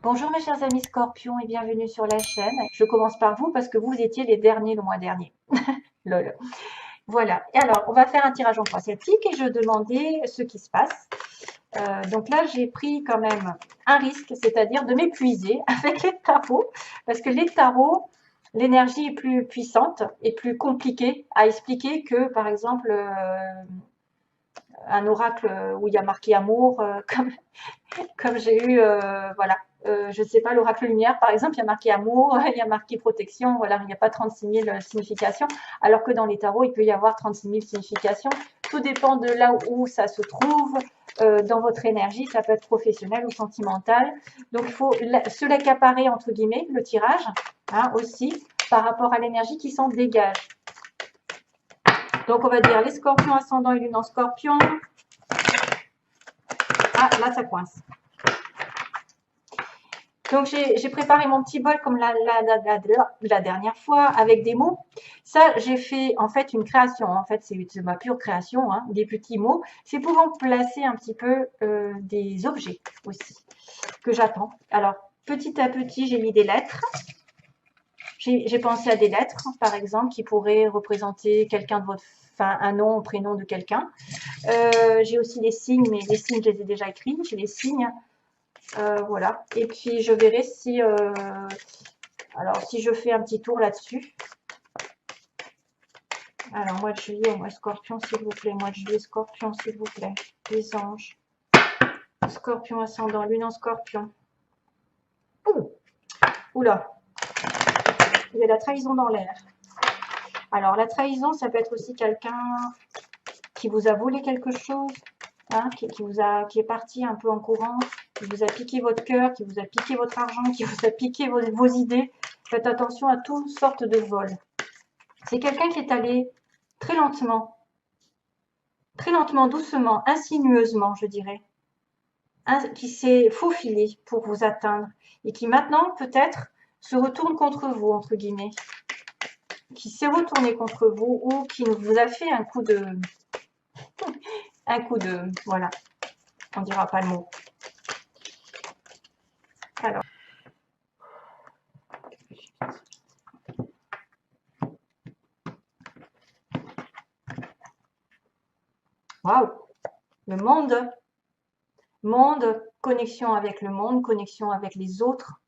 Bonjour mes chers amis scorpions et bienvenue sur la chaîne. Je commence par vous parce que vous étiez les derniers le mois dernier. Lol. Voilà. Et alors, on va faire un tirage en croix sceptique et je demandais ce qui se passe. Donc là, j'ai pris quand même un risque, c'est-à-dire de m'épuiser avec les tarots. Parce que les tarots, l'énergie est plus puissante et plus compliquée à expliquer que, par exemple, un oracle où il y a marqué amour, comme j'ai eu, voilà, je ne sais pas, l'oracle lumière, par exemple, il y a marqué amour, il y a marqué protection, voilà, il n'y a pas 36 000 significations, alors que dans les tarots, il peut y avoir 36 000 significations. Tout dépend de là où ça se trouve, dans votre énergie, ça peut être professionnel ou sentimental. Donc, il faut se l'accaparer, entre guillemets, le tirage, hein, aussi, par rapport à l'énergie qui s'en dégage. Donc, on va dire les scorpions ascendant et lune en scorpion. Ah, là, ça coince. Donc, j'ai préparé mon petit bol comme la dernière fois avec des mots. Ça, j'ai fait en fait une création. En fait, c'est ma pure création, hein, des petits mots. C'est pour remplacer un petit peu des objets aussi que j'attends. Alors, petit à petit, j'ai mis des lettres. J'ai pensé à des lettres, par exemple, qui pourraient représenter quelqu'un de votre, enfin, un nom, un prénom de quelqu'un. J'ai aussi les signes, mais les signes, je les ai déjà écrits. J'ai les signes. Voilà. Et puis, je verrai si, alors, si je fais un petit tour là-dessus. Alors, mois de juillet, mois scorpion, s'il vous plaît. Mois de juillet, scorpion, s'il vous plaît. Les anges. Scorpion ascendant, lune en scorpion. Ouh. Oula. Il y a la trahison dans l'air. Alors, la trahison, ça peut être aussi quelqu'un qui vous a volé quelque chose, hein, qui est parti un peu en courant, qui vous a piqué votre cœur, qui vous a piqué votre argent, qui vous a piqué vos idées. Faites attention à toutes sortes de vols. C'est quelqu'un qui est allé très lentement, doucement, insinueusement, je dirais, qui s'est faufilé pour vous atteindre et qui maintenant peut-être se retourne contre vous, entre guillemets, qui s'est retourné contre vous ou qui vous a fait voilà, on ne dira pas le mot. Alors, waouh, le monde, connexion avec le monde, connexion avec les autres,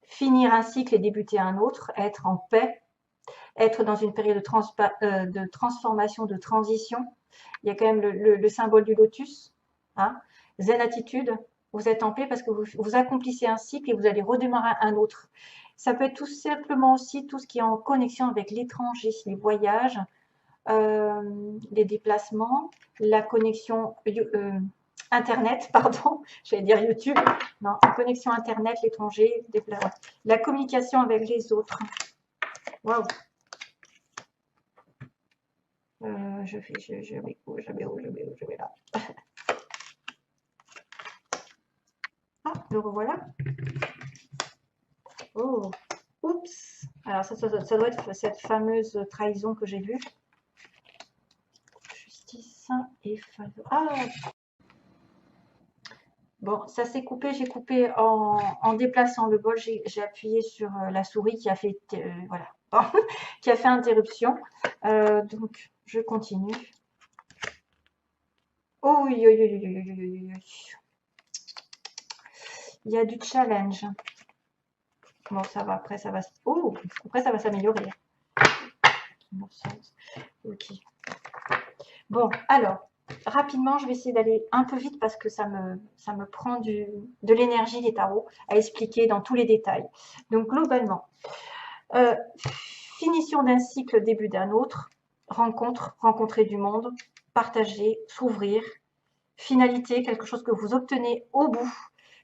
finir un cycle et débuter un autre, être en paix, être dans une période de transformation, de transition. Il y a quand même le symbole du lotus, hein, zen attitude, vous êtes en paix parce que vous accomplissez un cycle et vous allez redémarrer un autre. Ça peut être tout simplement aussi tout ce qui est en connexion avec l'étranger, les voyages, les déplacements, la connexion Internet, pardon, j'allais dire YouTube, non, connexion Internet, l'étranger, la communication avec les autres. Waouh. Je vais là. Ah, le revoilà. Oh, oups. Alors ça doit être cette fameuse trahison que j'ai vue. Justice et faveur. Ah, bon, ça s'est coupé. J'ai coupé en déplaçant le bol. J'ai appuyé sur la souris qui a fait, voilà, qui a fait interruption. Donc, je continue. Oh, oui, oui, oui, oui, oui, oui. Il y a du challenge. Bon, ça va, après ça va. Oh, après ça va s'améliorer. Ok. Bon, alors, rapidement, je vais essayer d'aller un peu vite parce que ça me prend de l'énergie, les tarots, à expliquer dans tous les détails. Donc, globalement, euh, finition d'un cycle, début d'un autre, rencontrer du monde, partager, s'ouvrir, finalité, quelque chose que vous obtenez au bout,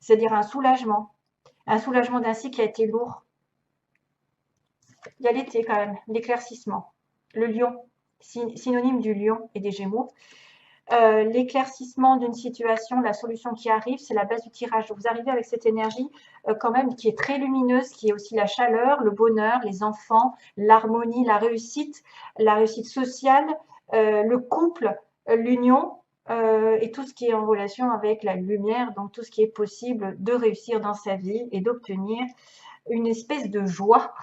c'est-à-dire un soulagement d'un cycle qui a été lourd. Il y a l'été quand même, l'éclaircissement, le lion, synonyme du lion et des gémeaux. L'éclaircissement d'une situation, la solution qui arrive, c'est la base du tirage. Vous arrivez avec cette énergie quand même qui est très lumineuse, qui est aussi la chaleur, le bonheur, les enfants, l'harmonie, la réussite sociale, le couple, l'union, et tout ce qui est en relation avec la lumière, donc tout ce qui est possible de réussir dans sa vie et d'obtenir une espèce de joie,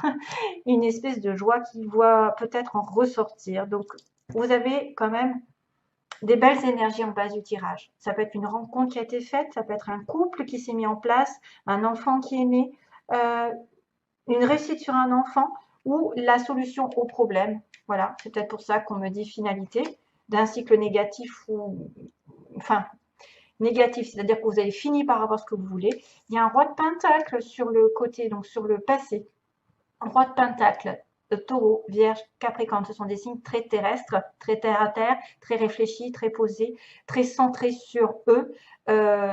une espèce de joie qui va peut-être en ressortir. Donc, vous avez quand même des belles énergies en base du tirage. Ça peut être une rencontre qui a été faite, ça peut être un couple qui s'est mis en place, un enfant qui est né, euh, une réussite sur un enfant ou la solution au problème. Voilà, c'est peut-être pour ça qu'on me dit finalité d'un cycle négatif ou enfin négatif, c'est-à-dire que vous avez fini par avoir ce que vous voulez. Il y a un roi de pentacle sur le côté, donc sur le passé. Roi de pentacle, taureau, vierge, capricorne, ce sont des signes très terrestres, très terre à terre, très réfléchis, très posés, très centrés sur eux,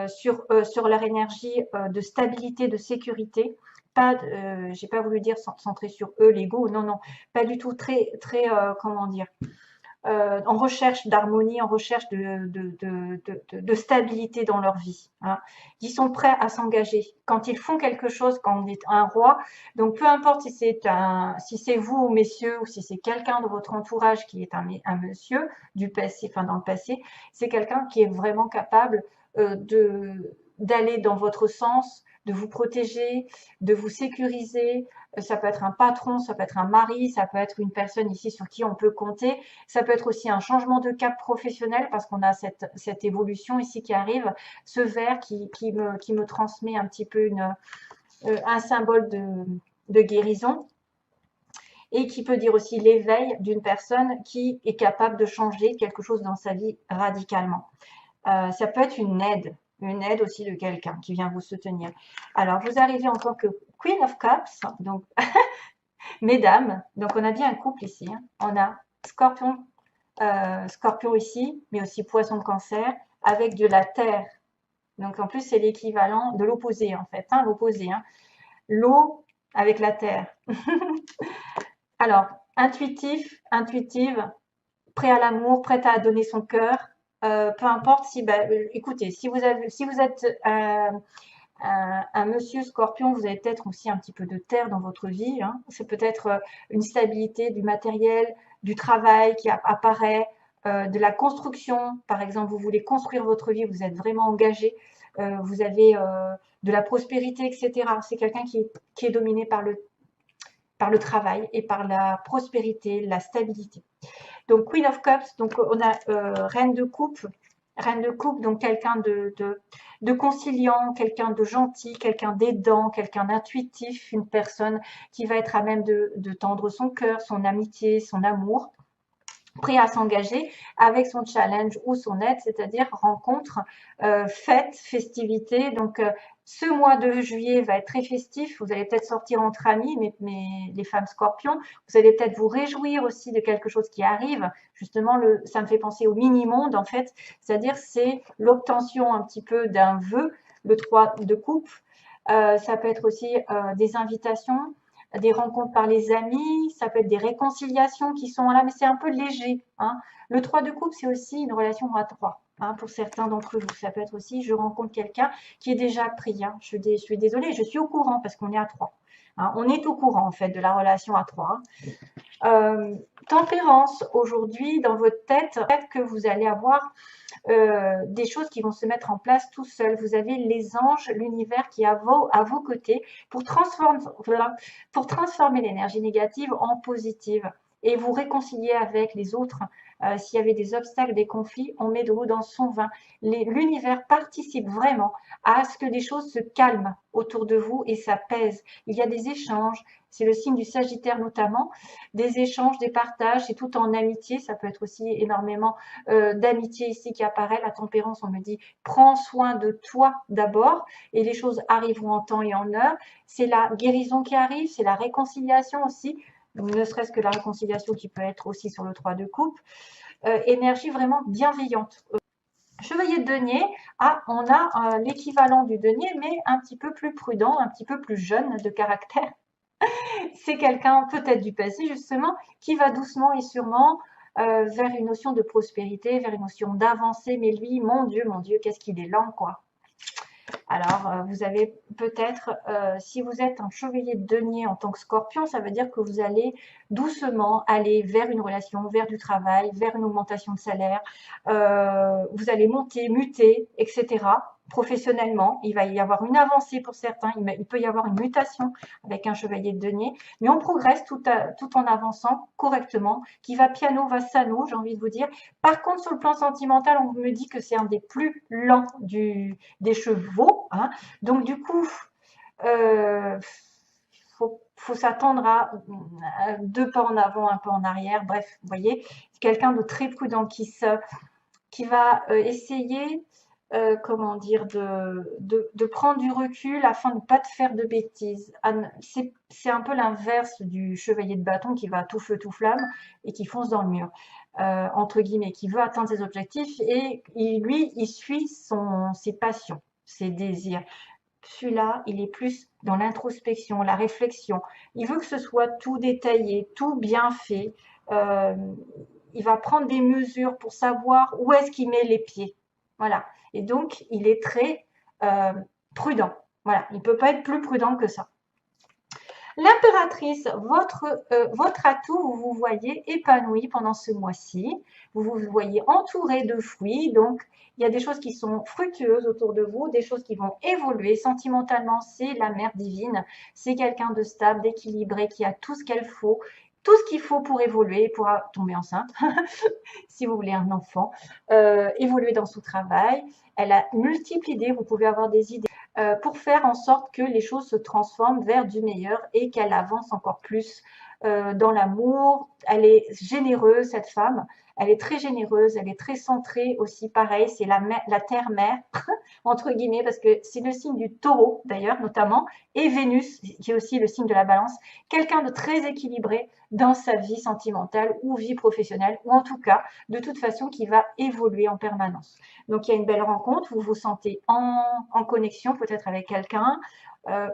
sur leur énergie de stabilité, de sécurité. Pas, j'ai pas voulu dire centré sur eux, l'ego, non, non, pas du tout, très, comment dire, en recherche d'harmonie, en recherche de stabilité dans leur vie. Hein. Ils sont prêts à s'engager. Quand ils font quelque chose, quand on est un roi, donc peu importe si c'est vous, messieurs, ou si c'est quelqu'un de votre entourage qui est un monsieur du passé, enfin dans le passé, c'est quelqu'un qui est vraiment capable d'aller dans votre sens, de vous protéger, de vous sécuriser. Ça peut être un patron, ça peut être un mari, ça peut être une personne ici sur qui on peut compter. Ça peut être aussi un changement de cap professionnel parce qu'on a cette évolution ici qui arrive. Ce vert qui me transmet un petit peu un symbole de guérison et qui peut dire aussi l'éveil d'une personne qui est capable de changer quelque chose dans sa vie radicalement. Ça peut être une aide aussi de quelqu'un qui vient vous soutenir. Alors, vous arrivez en tant que Queen of Cups, donc mesdames, donc on a bien un couple ici, hein. On a Scorpion ici, mais aussi Poisson de Cancer, avec de la terre. Donc en plus, c'est l'équivalent de l'opposé en fait, hein, l'opposé. Hein. L'eau avec la terre. Alors, intuitive, prêt à l'amour, prête à donner son cœur. Peu importe si, écoutez, si vous êtes un monsieur Scorpion, vous avez peut-être aussi un petit peu de terre dans votre vie. Hein. C'est peut-être une stabilité du matériel, du travail qui apparaît, de la construction. Par exemple, vous voulez construire votre vie, vous êtes vraiment engagé, vous avez de la prospérité, etc. C'est quelqu'un qui est dominé par le travail et par la prospérité, la stabilité. Donc Queen of Cups, donc on a Reine de coupe, donc quelqu'un de conciliant, quelqu'un de gentil, quelqu'un d'aidant, quelqu'un d'intuitif, une personne qui va être à même de tendre son cœur, son amitié, son amour, prêt à s'engager avec son challenge ou son aide, c'est-à-dire rencontre, fête, festivité. Donc ce mois de juillet va être très festif. Vous allez peut-être sortir entre amis, mais les femmes scorpions, vous allez peut-être vous réjouir aussi de quelque chose qui arrive. Justement, ça me fait penser au mini-monde, en fait. C'est-à-dire, c'est l'obtention un petit peu d'un vœu, le 3 de coupe. Ça peut être aussi des invitations, des rencontres par les amis, ça peut être des réconciliations qui sont là, mais c'est un peu léger. Hein. Le 3 de coupe, c'est aussi une relation à 3. Hein, pour certains d'entre vous, ça peut être aussi, je rencontre quelqu'un qui est déjà pris. Hein. Je suis désolée, je suis au courant parce qu'on est à 3. Hein. On est au courant en fait de la relation à 3. Tempérance, aujourd'hui, dans votre tête, peut-être que vous allez avoir des choses qui vont se mettre en place tout seul. Vous avez les anges, l'univers qui est à vos côtés pour transformer l'énergie négative en positive et vous réconcilier avec les autres. S'il y avait des obstacles, des conflits, on met de l'eau dans son vin. L'univers participe vraiment à ce que les choses se calment autour de vous et s'apaisent. Il y a des échanges, c'est le signe du Sagittaire notamment, des échanges, des partages, c'est tout en amitié, ça peut être aussi énormément d'amitié ici qui apparaît. La tempérance, on me dit, prends soin de toi d'abord et les choses arriveront en temps et en heure. C'est la guérison qui arrive, c'est la réconciliation aussi, ne serait-ce que la réconciliation qui peut être aussi sur le 3 de coupe. Énergie vraiment bienveillante. Chevalier de denier, on a l'équivalent du denier, mais un petit peu plus prudent, un petit peu plus jeune de caractère. C'est quelqu'un peut-être du passé justement qui va doucement et sûrement vers une notion de prospérité, vers une notion d'avancée. Mais lui, mon Dieu, qu'est-ce qu'il est lent, quoi. Alors, vous avez peut-être, si vous êtes un chevalier de denier en tant que scorpion, ça veut dire que vous allez doucement aller vers une relation, vers du travail, vers une augmentation de salaire. Vous allez monter, muter, etc. Professionnellement, il va y avoir une avancée pour certains, il peut y avoir une mutation avec un chevalier de denier, mais on progresse tout en avançant correctement, qui va piano, va sano, j'ai envie de vous dire. Par contre, sur le plan sentimental, on me dit que c'est un des plus lents des chevaux, hein. Donc du coup, faut s'attendre à 2 pas en avant, 1 pas en arrière. Bref, vous voyez, c'est quelqu'un de très prudent qui va essayer, comment dire, de prendre du recul afin de ne pas te faire de bêtises. C'est un peu l'inverse du chevalier de bâton qui va tout feu, tout flamme et qui fonce dans le mur, entre guillemets, qui veut atteindre ses objectifs et lui, il suit ses passions, ses désirs. Celui-là, il est plus dans l'introspection, la réflexion. Il veut que ce soit tout détaillé, tout bien fait. Euh, il va prendre des mesures pour savoir où est-ce qu'il met les pieds. Voilà. Et donc, il est très euh, prudent. Voilà. Il ne peut pas être plus prudent que ça. L'impératrice, votre atout, vous vous voyez épanoui pendant ce mois-ci. Vous vous voyez entouré de fruits. Donc, il y a des choses qui sont fructueuses autour de vous, des choses qui vont évoluer. Sentimentalement, c'est la mère divine. C'est quelqu'un de stable, d'équilibré, qui a tout ce qu'elle faut. Tout ce qu'il faut pour évoluer, pour tomber enceinte, si vous voulez un enfant, évoluer dans son travail. Elle a multiples idées, vous pouvez avoir des idées pour faire en sorte que les choses se transforment vers du meilleur et qu'elle avance encore plus dans l'amour. Elle est généreuse, cette femme. Elle est très généreuse, elle est très centrée aussi. Pareil, c'est la terre-mère, entre guillemets, parce que c'est le signe du taureau, d'ailleurs, notamment, et Vénus, qui est aussi le signe de la balance. Quelqu'un de très équilibré dans sa vie sentimentale ou vie professionnelle, ou en tout cas, de toute façon, qui va évoluer en permanence. Donc, il y a une belle rencontre, vous vous sentez en connexion peut-être avec quelqu'un,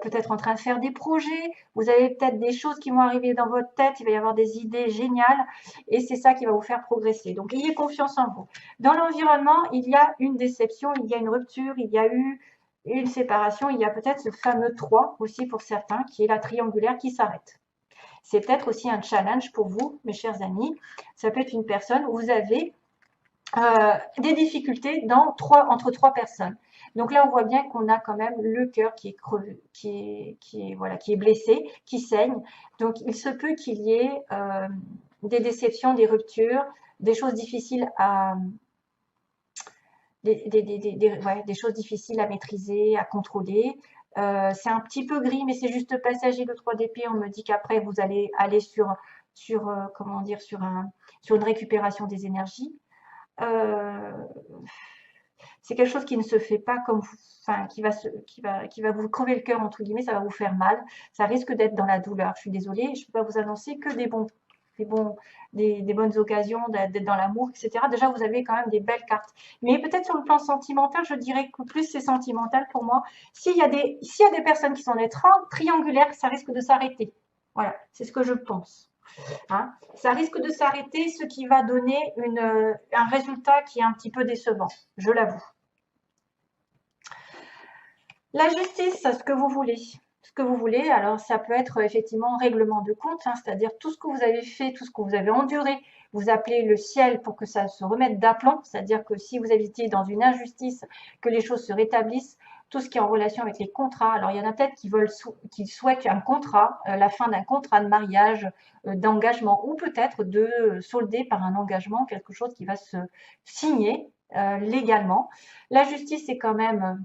peut-être en train de faire des projets, vous avez peut-être des choses qui vont arriver dans votre tête, il va y avoir des idées géniales et c'est ça qui va vous faire progresser. Donc, ayez confiance en vous. Dans l'environnement, il y a une déception, il y a une rupture, il y a eu une séparation, il y a peut-être ce fameux 3 aussi pour certains, qui est la triangulaire qui s'arrête. C'est peut-être aussi un challenge pour vous, mes chers amis. Ça peut être une personne où vous avez des difficultés entre 3 personnes. Donc là, on voit bien qu'on a quand même le cœur qui est crevé, qui est blessé, qui saigne. Donc, il se peut qu'il y ait des déceptions, des ruptures, des choses difficiles des choses difficiles à maîtriser, à contrôler. C'est un petit peu gris, mais c'est juste passager le 3 d'épée. On me dit qu'après, vous allez aller comment dire, sur une récupération des énergies. C'est quelque chose qui ne se fait pas comme enfin qui va vous crever le cœur entre guillemets, ça va vous faire mal, ça risque d'être dans la douleur. Je suis désolée, je ne peux pas vous annoncer que des bonnes occasions d'être dans l'amour, etc. Déjà, vous avez quand même des belles cartes. Mais peut-être sur le plan sentimental, je dirais que plus c'est sentimental pour moi. S'il y a des personnes qui sont des triangulaires, ça risque de s'arrêter. Voilà, c'est ce que je pense. Hein. Ça risque de s'arrêter, ce qui va donner un résultat qui est un petit peu décevant, je l'avoue. La justice, ce que vous voulez. Ce que vous voulez, alors ça peut être effectivement règlement de compte, hein, c'est-à-dire tout ce que vous avez fait, tout ce que vous avez enduré, vous appelez le ciel pour que ça se remette d'aplomb, c'est-à-dire que si vous habitez dans une injustice, que les choses se rétablissent, tout ce qui est en relation avec les contrats. Alors, il y en a peut-être qui souhaitent un contrat, la fin d'un contrat de mariage, d'engagement, ou peut-être de solder par un engagement quelque chose qui va se signer légalement. La justice, c'est quand même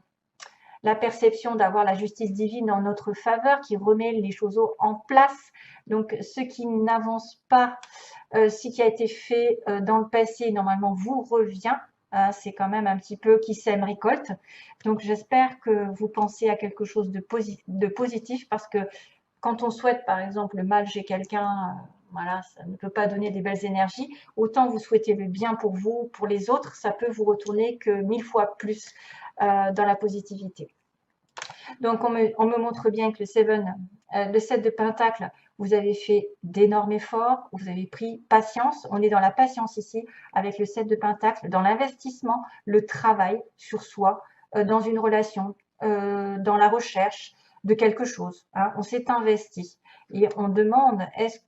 la perception d'avoir la justice divine en notre faveur, qui remet les choses en place. Donc, ce qui n'avance pas, ce qui a été fait dans le passé, normalement, vous revient. C'est quand même un petit peu qui sème récolte. Donc, j'espère que vous pensez à quelque chose de positif parce que quand on souhaite, par exemple, le mal chez quelqu'un, voilà, ça ne peut pas donner des belles énergies. Autant vous souhaitez le bien pour vous, pour les autres, ça peut vous retourner que 1000 fois plus dans la positivité. Donc, on me montre bien que le 7 de Pentacle, vous avez fait d'énormes efforts, vous avez pris patience. On est dans la patience ici avec le 7 de Pentacle, dans l'investissement, le travail sur soi, dans une relation. dans la recherche de quelque chose. Hein. On s'est investi et on demande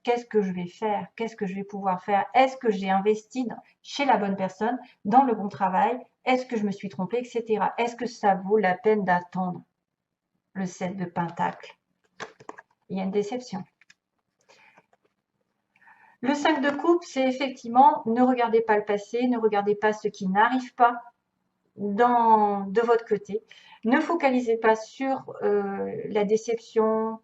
qu'est-ce que je vais faire, qu'est-ce que je vais pouvoir faire, est-ce que j'ai investi chez la bonne personne, dans le bon travail, est-ce que je me suis trompée, etc. Est-ce que ça vaut la peine d'attendre le 7 de Pentacle? Il y a une déception. Le 5 de coupe, c'est effectivement ne regardez pas le passé, ne regardez pas ce qui n'arrive pas de votre côté. Ne focalisez pas sur la déception,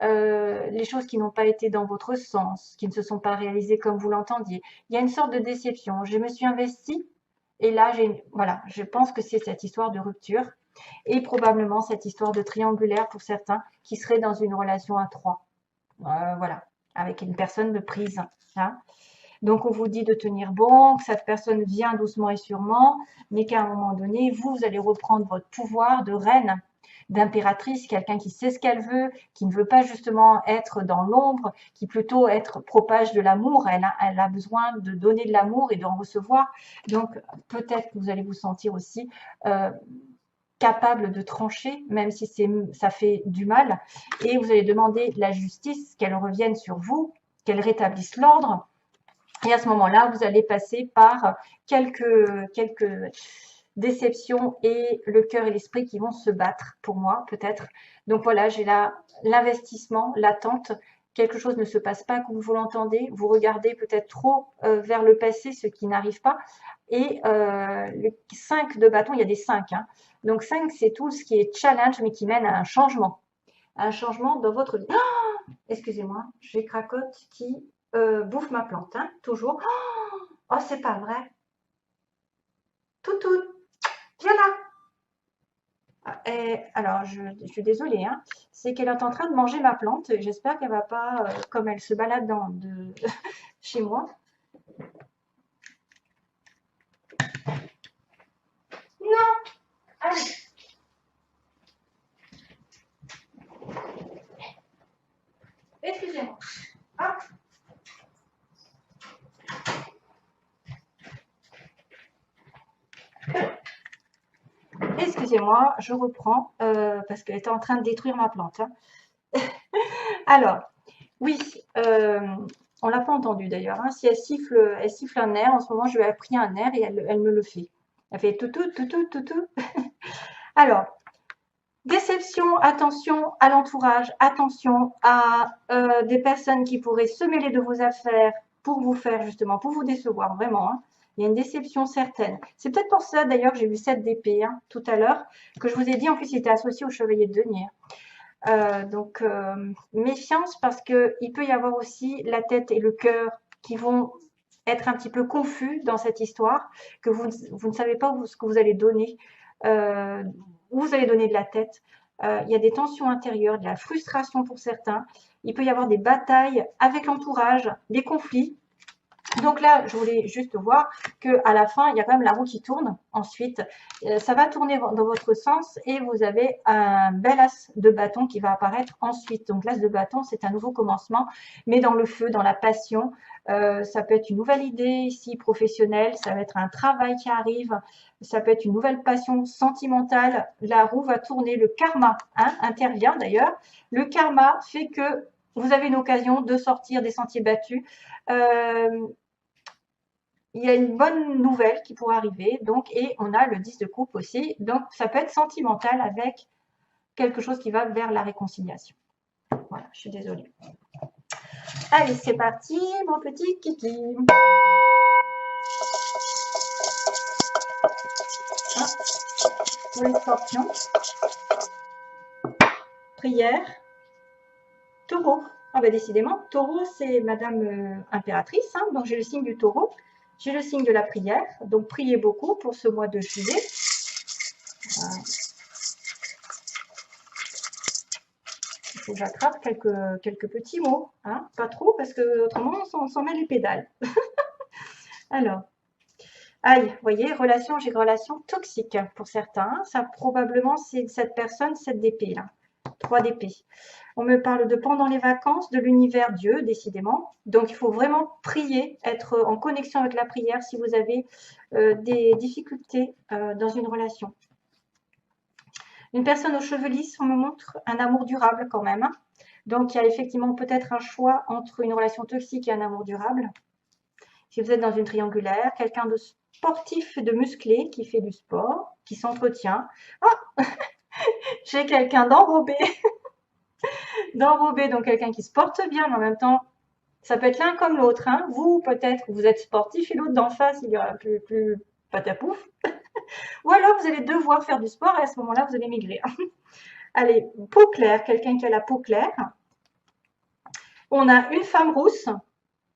les choses qui n'ont pas été dans votre sens, qui ne se sont pas réalisées comme vous l'entendiez. Il y a une sorte de déception. Je me suis investie et là, voilà, je pense que c'est cette histoire de rupture et probablement cette histoire de triangulaire pour certains qui seraient dans une relation à 3. Voilà, avec une personne de prise. Hein. Donc, on vous dit de tenir bon, que cette personne vient doucement et sûrement, mais qu'à un moment donné, vous allez reprendre votre pouvoir de reine, d'impératrice, quelqu'un qui sait ce qu'elle veut, qui ne veut pas justement être dans l'ombre, qui plutôt propage de l'amour. Elle a besoin de donner de l'amour et d'en recevoir. Donc, peut-être que vous allez vous sentir aussi capable de trancher, même si ça fait du mal. Et vous allez demander la justice, qu'elle revienne sur vous, qu'elle rétablisse l'ordre. Et à ce moment-là, vous allez passer par quelques déceptions et le cœur et l'esprit qui vont se battre pour moi, peut-être. Donc voilà, j'ai là l'investissement, l'attente. Quelque chose ne se passe pas comme vous l'entendez. Vous regardez peut-être trop vers le passé, ce qui n'arrive pas. Et le 5 de bâton, il y a des 5. Hein. Donc 5, c'est tout ce qui est challenge, mais qui mène à un changement. Un changement dans votre vie. Oh, excusez-moi, j'ai Cracotte qui bouffe ma plante, hein, toujours. Oh, c'est pas vrai. Toutou, viens là. Alors, je suis désolée, hein, c'est qu'elle est en train de manger ma plante. J'espère qu'elle va pas, comme elle se balade chez moi. Non, allez. Excusez-moi. Ah. Excusez-moi, je reprends parce qu'elle était en train de détruire ma plante. Hein. Alors, oui, on l'a pas entendu d'ailleurs. Hein. Si elle siffle un air, en ce moment, je lui ai appris un air et elle me le fait. Elle fait tout, tout, tout, tout, tout, tout. Alors, déception, attention à l'entourage, attention à des personnes qui pourraient se mêler de vos affaires pour vous faire justement, pour vous décevoir, vraiment. Hein. Il y a une déception certaine. C'est peut-être pour ça d'ailleurs que j'ai vu 7 d'épée hein, tout à l'heure, que je vous ai dit, en plus il était associé au chevalier de denier. Donc, méfiance parce qu'il peut y avoir aussi la tête et le cœur qui vont être un petit peu confus dans cette histoire, que vous ne savez pas ce que vous allez donner, où vous allez donner de la tête. Il y a des tensions intérieures, de la frustration pour certains. Il peut y avoir des batailles avec l'entourage, des conflits. Donc là, je voulais juste voir qu'à la fin, il y a quand même la roue qui tourne. Ensuite, ça va tourner dans votre sens et vous avez un bel as de bâton qui va apparaître ensuite. Donc l'as de bâton, c'est un nouveau commencement, mais dans le feu, dans la passion. Ça peut être une nouvelle idée ici professionnelle, ça va être un travail qui arrive, ça peut être une nouvelle passion sentimentale. La roue va tourner, le karma hein, intervient d'ailleurs. Le karma fait que vous avez une occasion de sortir des sentiers battus. Il y a une bonne nouvelle qui pourrait arriver, donc, et on a le 10 de coupe aussi, donc ça peut être sentimental avec quelque chose qui va vers la réconciliation. Voilà, je suis désolée. Allez, c'est parti, mon petit kiki. Ah, pour les scorpions. Prière. Taureau. Ah bah décidément, taureau, c'est Madame Impératrice, hein, donc j'ai le signe du taureau. J'ai le signe de la prière, donc priez beaucoup pour ce mois de juillet. Il faut que j'attrape quelques petits mots, hein, pas trop, parce que autrement on s'en met les pédales. Alors, aïe, vous voyez, j'ai une relation toxique pour certains. Ça probablement c'est cette personne, 7 d'épée là, 3 d'épée. On me parle de pendant les vacances, de l'univers Dieu, décidément. Donc, il faut vraiment prier, être en connexion avec la prière si vous avez des difficultés dans une relation. Une personne aux cheveux lisses, on me montre un amour durable quand même, hein. Donc, il y a effectivement peut-être un choix entre une relation toxique et un amour durable. Si vous êtes dans une triangulaire, quelqu'un de sportif, de musclé, qui fait du sport, qui s'entretient. Ah, j'ai quelqu'un d'enrobé, d'enrobé, donc quelqu'un qui se porte bien, mais en même temps, ça peut être l'un comme l'autre, hein. Vous, peut-être, vous êtes sportif et l'autre d'en face, il y aura plus patapouf. Ou alors, vous allez devoir faire du sport et à ce moment-là, vous allez maigrir. Allez, peau claire, quelqu'un qui a la peau claire. On a une femme rousse.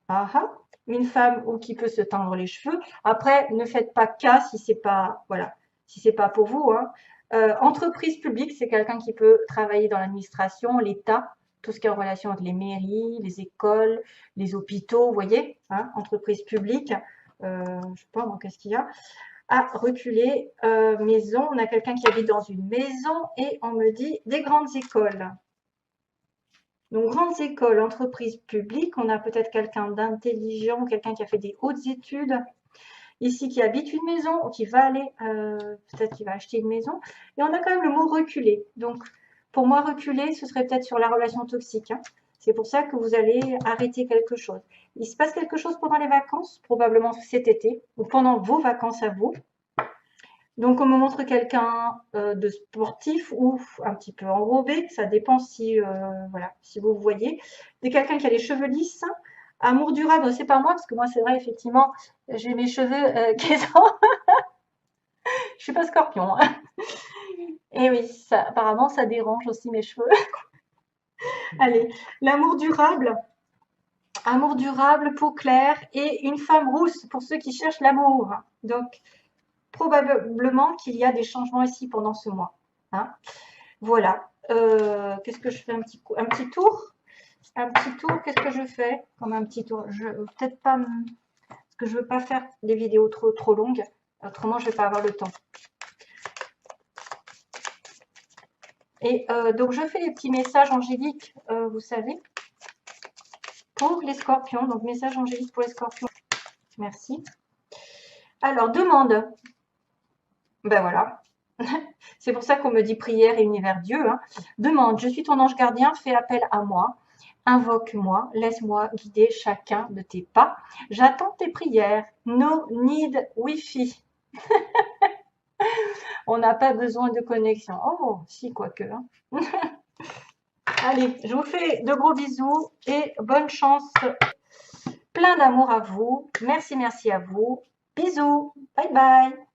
Ah ah. Une femme ou qui peut se teindre les cheveux. Après, ne faites pas cas si c'est pas, voilà, si c'est pas pour vous, hein. Entreprise publique, c'est quelqu'un qui peut travailler dans l'administration, l'État, tout ce qui est en relation avec les mairies, les écoles, les hôpitaux, vous voyez, hein, entreprise publique. Je sais pas, moi, qu'est-ce qu'il y a? Ah, reculer, maison, on a quelqu'un qui habite dans une maison et on me dit des grandes écoles. Donc, grandes écoles, entreprises publiques, on a peut-être quelqu'un d'intelligent, quelqu'un qui a fait des hautes études, ici qui habite une maison, ou qui va aller, peut-être qu'il va acheter une maison. Et on a quand même le mot reculer. Donc, pour moi, reculer, ce serait peut-être sur la relation toxique, hein. C'est pour ça que vous allez arrêter quelque chose. Il se passe quelque chose pendant les vacances, probablement cet été, ou pendant vos vacances à vous. Donc, on me montre quelqu'un de sportif ou un petit peu enrobé, ça dépend si, voilà, si vous voyez. C'est quelqu'un qui a les cheveux lisses, amour durable, c'est pas moi, parce que moi, c'est vrai, effectivement, j'ai mes cheveux qui sont... Je suis pas scorpion, hein. Et oui, ça, apparemment, ça dérange aussi mes cheveux. Allez, l'amour durable, amour durable, peau claire et une femme rousse pour ceux qui cherchent l'amour. Donc, probablement qu'il y a des changements ici pendant ce mois, hein. Voilà. Qu'est-ce que je fais un petit tour? Un petit tour, qu'est-ce que je fais comme un petit tour? Je peut-être pas parce que je veux pas faire des vidéos trop longues. Autrement, je vais pas avoir le temps. Et donc, je fais les petits messages angéliques, vous savez, pour les scorpions. Donc, message angélique pour les scorpions. Merci. Alors, demande. Ben voilà. C'est pour ça qu'on me dit prière et univers Dieu, hein. Demande, je suis ton ange gardien, fais appel à moi. Invoque-moi, laisse-moi guider chacun de tes pas. J'attends tes prières. No need Wi-Fi. On n'a pas besoin de connexion. Oh, si, quoique, hein. Allez, je vous fais de gros bisous et bonne chance. Plein d'amour à vous. Merci, merci à vous. Bisous. Bye bye.